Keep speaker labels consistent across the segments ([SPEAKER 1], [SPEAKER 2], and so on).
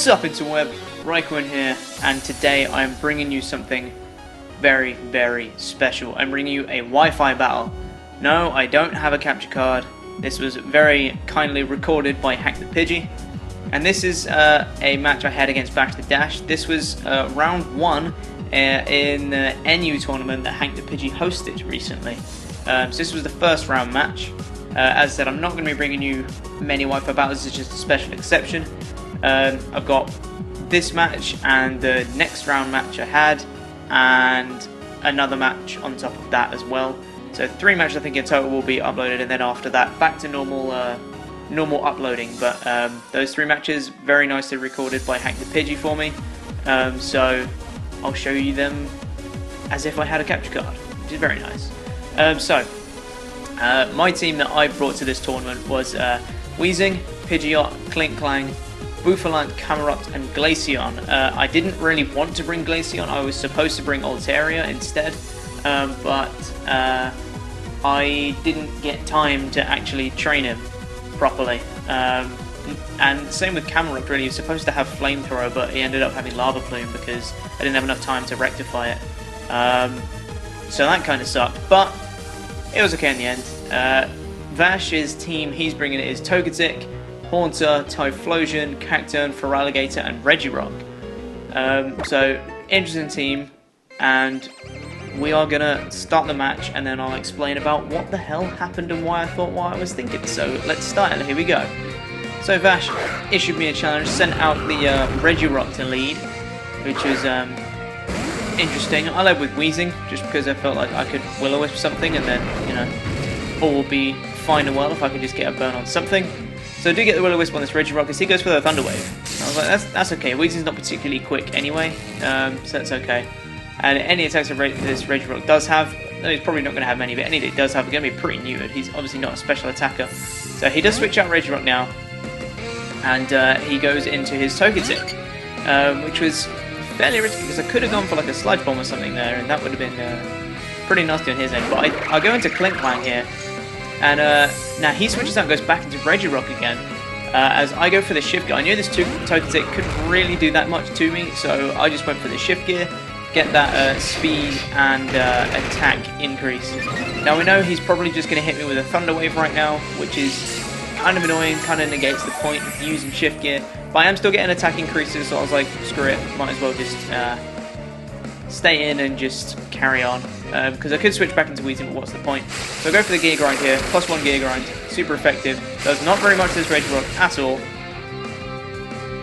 [SPEAKER 1] What's up, interweb? Raikkonen here, and today I'm bringing you something very, very special. I'm bringing you a Wi-Fi battle. No, I don't have a capture card. This was very kindly recorded by Pidgey, and this is a match I had against VashTheDash. This was round 1 in the NU tournament that Pidgey hosted recently. So this was the first round match. As I said, I'm not going to be bringing you many Wi-Fi battles, it's just a special exception. I've got this match and the next round match I had, and another match on top of that as well. So 3 matches I think in total will be uploaded, and then after that back to normal uploading. But those 3 matches very nicely recorded by Pidgey for me. So I'll show you them as if I had a capture card, which is very nice. My team that I brought to this tournament was Weezing, Pidgeot, Klinklang, Buffalant, Camerupt, and Glaceon. I didn't really want to bring Glaceon. I was supposed to bring Altaria instead, but I didn't get time to actually train him properly. And same with Camerupt, really. He was supposed to have Flamethrower, but he ended up having Lava Plume because I didn't have enough time to rectify it. So that kind of sucked, but it was okay in the end. Vash's team, he's bringing it is Togetic, Haunter, Typhlosion, Cacturne, Feraligatr, and Regirock. So, interesting team, and we are going to start the match, and then I'll explain about what the hell happened and why I thought what I was thinking. So, let's start, and here we go. So, Vash issued me a challenge, sent out the Regirock to lead, which was interesting. I led with Weezing, just because I felt like I could Will-O-Wisp something, and then, you know, all will be fine and well if I could just get a burn on something. So I do get the Will-O-Wisp on this Regirock, because he goes for the Thunder Wave. I was like, that's okay. Weezing's not particularly quick anyway, so that's okay. And any attacks that this Regirock does have, he's probably not going to have many, but any that he does have are going to be pretty neutered. He's obviously not a special attacker. So he does switch out Regirock now, and he goes into his Togetic, which was fairly risky, because I could have gone for like a Sludge Bomb or something there, and that would have been pretty nasty on his end. But I go into Klinklang here, and now he switches out and goes back into Regirock again, as I go for the Shift Gear. I knew this Togetic couldn't really do that much to me, so I just went for the Shift Gear, get that speed and attack increase. Now we know he's probably just going to hit me with a Thunder Wave right now, which is kind of annoying, kind of negates the point of using Shift Gear, but I am still getting attack increases, so I was like, screw it, might as well just stay in and just carry on, because I could switch back into Weezing, but what's the point? So I go for the Gear Grind here, +1 Gear Grind, super effective, does not very much to this Regirock at all,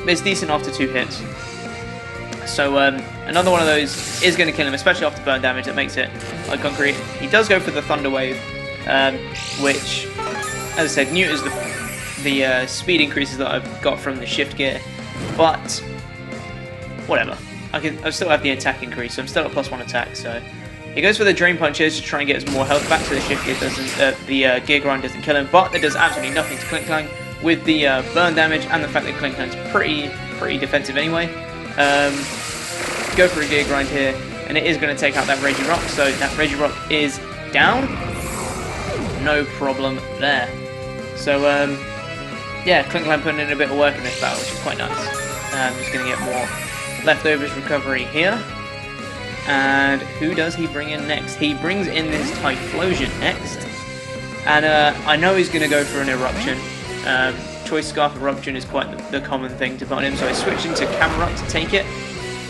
[SPEAKER 1] but it's decent after 2 hits. So another one of those is going to kill him, especially after burn damage, that makes it like concrete. He does go for the Thunder Wave, which, as I said, neuters the speed increases that I've got from the Shift Gear, but whatever. I still have the attack increase, so I'm still at +1 attack. So he goes for the Drain Punch here to try and get us more health back. So the Shift Gear doesn't, the Gear Grind doesn't kill him, but it does absolutely nothing to Klinklang with the burn damage and the fact that Klinklang's pretty defensive anyway. Go for a Gear Grind here, and it is going to take out that Regirock. So that Regirock is down. No problem there. So yeah, Klinklang putting in a bit of work in this battle, which is quite nice. Just going to get more Leftovers recovery here. And who does he bring in next? He brings in this Typhlosion next. And I know he's going to go for an Eruption. Choice Scarf Eruption is quite the common thing to put on him, so I switch into Camerupt to take it.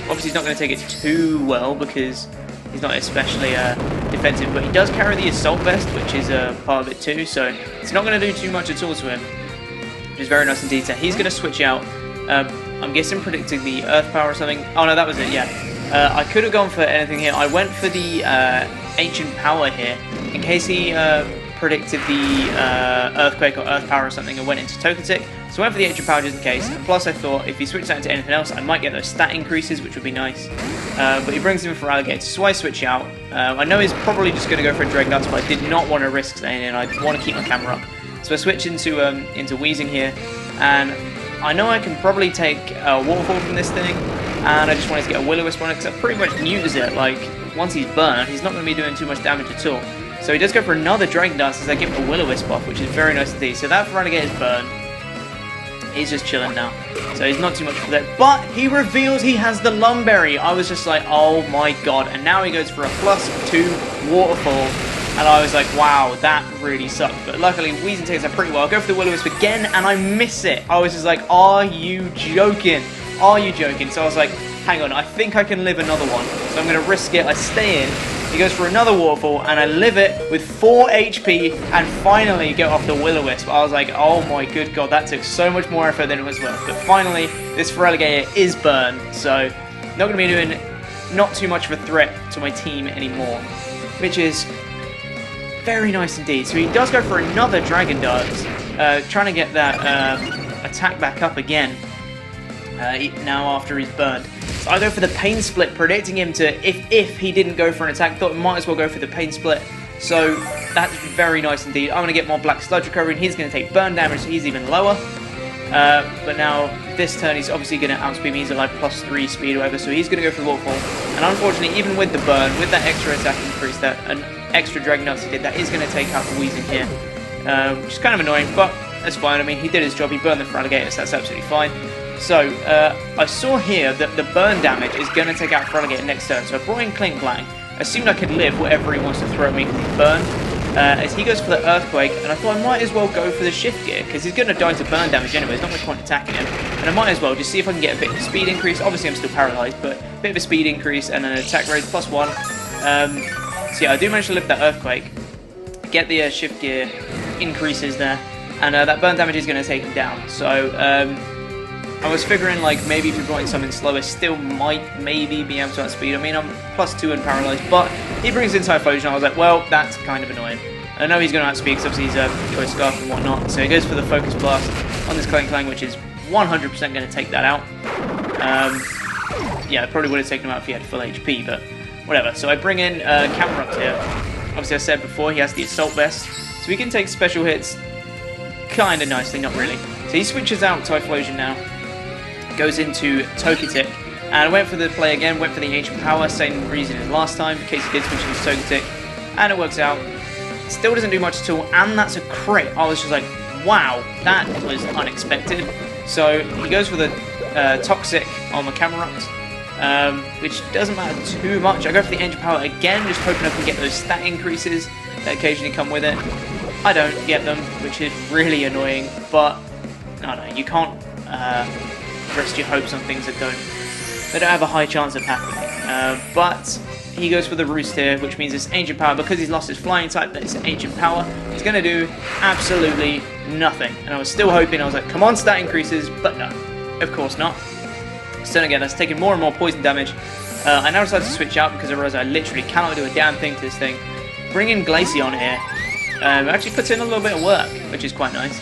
[SPEAKER 1] Obviously he's not going to take it too well because he's not especially defensive, but he does carry the Assault Vest, which is part of it too, so it's not going to do too much at all to him, which is very nice indeed. So he's going to switch out. I'm guessing predicting the Earth Power or something. Oh no, that was it, yeah. I could have gone for anything here. I went for the Ancient Power here, in case he predicted the Earthquake or Earth Power or something and went into Togetic. So I went for the Ancient Power just in case. Plus I thought if he switched that into anything else, I might get those stat increases, which would be nice. But he brings him for Feraligatr, so I switch out. I know he's probably just going to go for a Dreadnought, but I did not want to risk staying in. I want to keep my camera up. So I switch into Weezing here, and I know I can probably take a Waterfall from this thing, and I just wanted to get a Will-O-Wisp on it, because that pretty much neuters it. Like, once he's burned, he's not going to be doing too much damage at all. So he does go for another Dragon Dance as I give him a Will-O-Wisp off, which is very nice indeed. So that Feraligatr is burned. He's just chilling now. So he's not too much for that. But he reveals he has the Lumberry. I was just like, oh my god. And now he goes for a +2 waterfall. And I was like, wow, that really sucked. But luckily, Weezing takes that pretty well. I go for the Will-O-Wisp again, and I miss it. I was just like, are you joking? Are you joking? So I was like, hang on, I think I can live another one. So I'm going to risk it. I stay in. He goes for another waterfall, and I live it with 4 HP, and finally get off the Will-O-Wisp. I was like, oh my good god, that took so much more effort than it was worth. But finally, this Feraligatr is burned. So not going to be doing not too much of a threat to my team anymore, which is very nice indeed. So he does go for another Dragon Dart, trying to get that attack back up again, now after he's burned. So I go for the Pain Split, predicting him to, if he didn't go for an attack, thought he might as well go for the Pain Split. So that's very nice indeed. I'm going to get more Black Sludge recovery, and he's going to take burn damage, so he's even lower. But now, this turn, he's obviously going to outspeed me. He's at like +3 speed or whatever, so he's going to go for the Waterfall. And unfortunately, even with the burn, with that extra attack increase, that an extra Dragon Darts he did, that is going to take out the Weezing here. Which is kind of annoying, but that's fine. I mean, he did his job. He burned the Feraligatr, so that's absolutely fine. So, I saw here that the burn damage is going to take out Feraligatr next turn. So I brought in Klinklang. Assumed I could live whatever he wants to throw at me because he's burned. As he goes for the Earthquake, and I thought I might as well go for the Shift Gear, because he's going to die to burn damage anyway, there's not much point attacking him. And I might as well just see if I can get a bit of a speed increase. Obviously I'm still paralysed, but a bit of a speed increase and an attack raise +1. So yeah, I do manage to live that Earthquake, get the Shift Gear increases there, and that burn damage is going to take him down. So I was figuring like maybe if we brought in something slower, still might maybe be able to outspeed. I mean, I'm +2 and paralysed, but he brings in Typhlosion. I was like, well, that's kind of annoying. I know he's going to outspeed because obviously he's a Choice Scarf and whatnot. So he goes for the Focus Blast on this Klinklang, which is 100% going to take that out. Yeah, it probably would have taken him out if he had full HP, but whatever. So I bring in Camerupt here. Obviously I said before, he has the Assault Vest, so he can take special hits kind of nicely, not really. So he switches out Typhlosion now. Goes into Togetic, and I went for the play again, went for the Ancient Power, same reason as last time, in case he did switch into Togetic, and it works out. Still doesn't do much at all, and that's a crit. I was just like, wow, that was unexpected. So he goes for the Toxic on the Camerupt, which doesn't matter too much. I go for the Ancient Power again, just hoping I can get those stat increases that occasionally come with it. I don't get them, which is really annoying, but I don't know, you can't rest your hopes on things that don't have a high chance of happening. But he goes for the Roost here, which means this Ancient Power, because he's lost his Flying type, that it's Ancient Power, it's going to do absolutely nothing. And I was still hoping, I was like, come on, stat increases, but no, of course not. So again, that's taking more and more poison damage. I now decided to switch out because I realized I literally cannot do a damn thing to this thing. Bring in Glaceon here. Actually puts in a little bit of work, which is quite nice.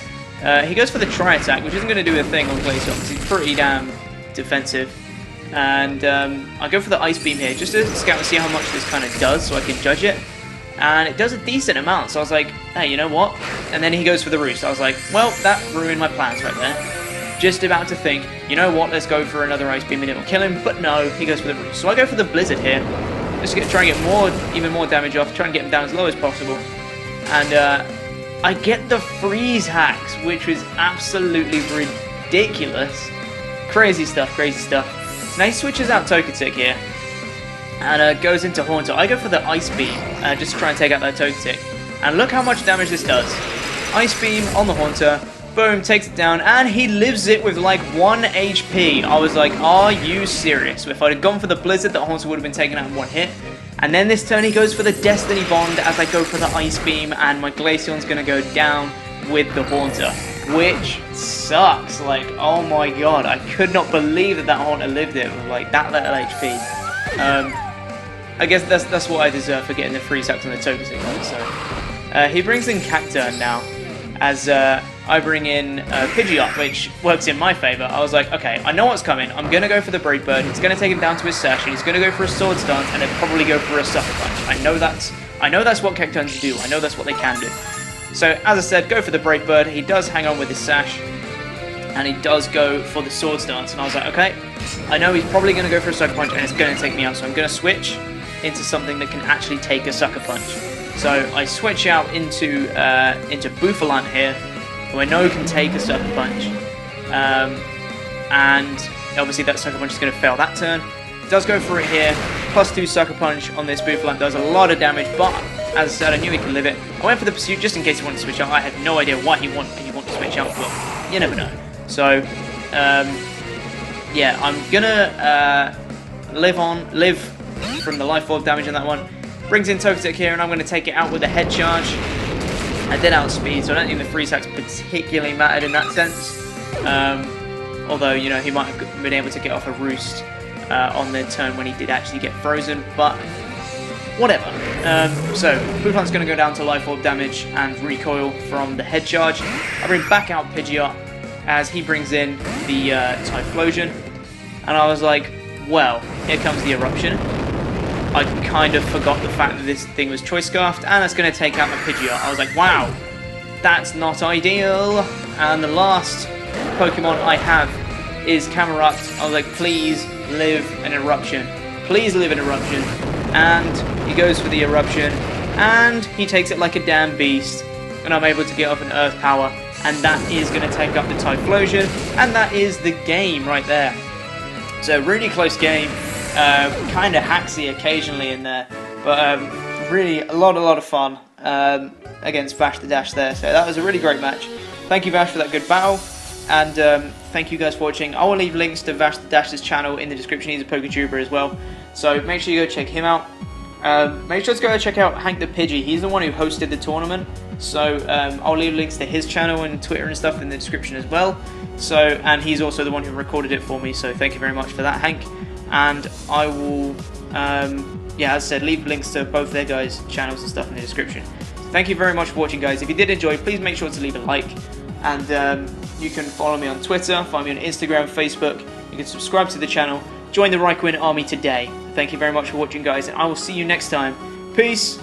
[SPEAKER 1] He goes for the Tri-Attack, which isn't going to do a thing on Glaceon because he's pretty damn defensive. And I go for the Ice Beam here, just to scout and see how much this kind of does so I can judge it. And it does a decent amount, so I was like, hey, you know what? And then he goes for the Roost. I was like, well, that ruined my plans right there. Just about to think, you know what, let's go for another Ice Beam and it'll kill him. But no, he goes for the Roost. So I go for the Blizzard here, just to try and get even more damage off, try and get him down as low as possible. And I get the Freeze Hacks, which was absolutely ridiculous. Crazy stuff, crazy stuff. Now he switches out Togetic here, and goes into Haunter. I go for the Ice Beam, just to try and take out that Togetic. And look how much damage this does. Ice Beam on the Haunter, boom, takes it down, and he lives it with like 1 HP. I was like, are you serious? If I'd have gone for the Blizzard, that Haunter would have been taken out in 1 hit. And then this turn he goes for the Destiny Bond as I go for the Ice Beam, and my Glaceon's going to go down with the Haunter, which sucks. Like, oh my god, I could not believe that Haunter lived it with like that little HP. I guess that's what I deserve for getting the Freeze Hacks on the Togetic, right? So he brings in Cacturne now, as I bring in Pidgey, which works in my favour. I was like, okay, I know what's coming. I'm going to go for the Brave Bird. It's going to take him down to his Sash, and he's going to go for a Sword Stance, and then probably go for a Sucker Punch. I know that's what Cacturnes do. I know that's what they can do. So, as I said, go for the Brave Bird. He does hang on with his Sash, and he does go for the Sword Stance. And I was like, okay, I know he's probably going to go for a Sucker Punch, and it's going to take me out. So I'm going to switch into something that can actually take a Sucker Punch. So I switch out into Bouffalant here, who I know can take a Sucker Punch. and obviously that Sucker Punch is going to fail that turn. Does go for it here, +2 Sucker Punch on this Boofalant, does a lot of damage, but as I said, I knew he could live it. I went for the Pursuit just in case he wanted to switch out. I had no idea why he wanted to switch out, but you never know. So, yeah, I'm gonna live from the Life Orb damage on that one. Brings in Togetic here, and I'm going to take it out with a Head Charge. I did outspeed, so I don't think the freeze attacks particularly mattered in that sense. Although, you know, he might have been able to get off a Roost on the turn when he did actually get frozen, but whatever. So, Boofalant's going to go down to Life Orb damage and recoil from the Head Charge. I bring back out Pidgey as he brings in the Typhlosion, and I was like, well, here comes the Eruption. I kind of forgot the fact that this thing was Choice Scarfed, and it's going to take out my Pidgey. I was like, wow, that's not ideal. And the last Pokemon I have is Camerupt. I was like, please live an Eruption. Please live an Eruption. And he goes for the Eruption, and he takes it like a damn beast. And I'm able to get off an Earth Power, and that is going to take up the Typhlosion, and that is the game right there. So really close game. Kind of hacksy occasionally in there, but really a lot of fun against VashTheDash there. So that was a really great match. Thank you, Vash, for that good battle, and thank you guys for watching. I will leave links to VashTheDash's channel in the description. He's a PokeTuber as well, so make sure you go check him out. Make sure to go check out Hank the Pidgey. He's the one who hosted the tournament, so I'll leave links to his channel and Twitter and stuff in the description as well. So, and he's also the one who recorded it for me, so thank you very much for that, Hank. And I will, yeah, as I said, leave links to both their guys' channels and stuff in the description. So thank you very much for watching, guys. If you did enjoy, please make sure to leave a like. And you can follow me on Twitter, find me on Instagram, Facebook. You can subscribe to the channel. Join the Raikou army today. Thank you very much for watching, guys, and I will see you next time. Peace!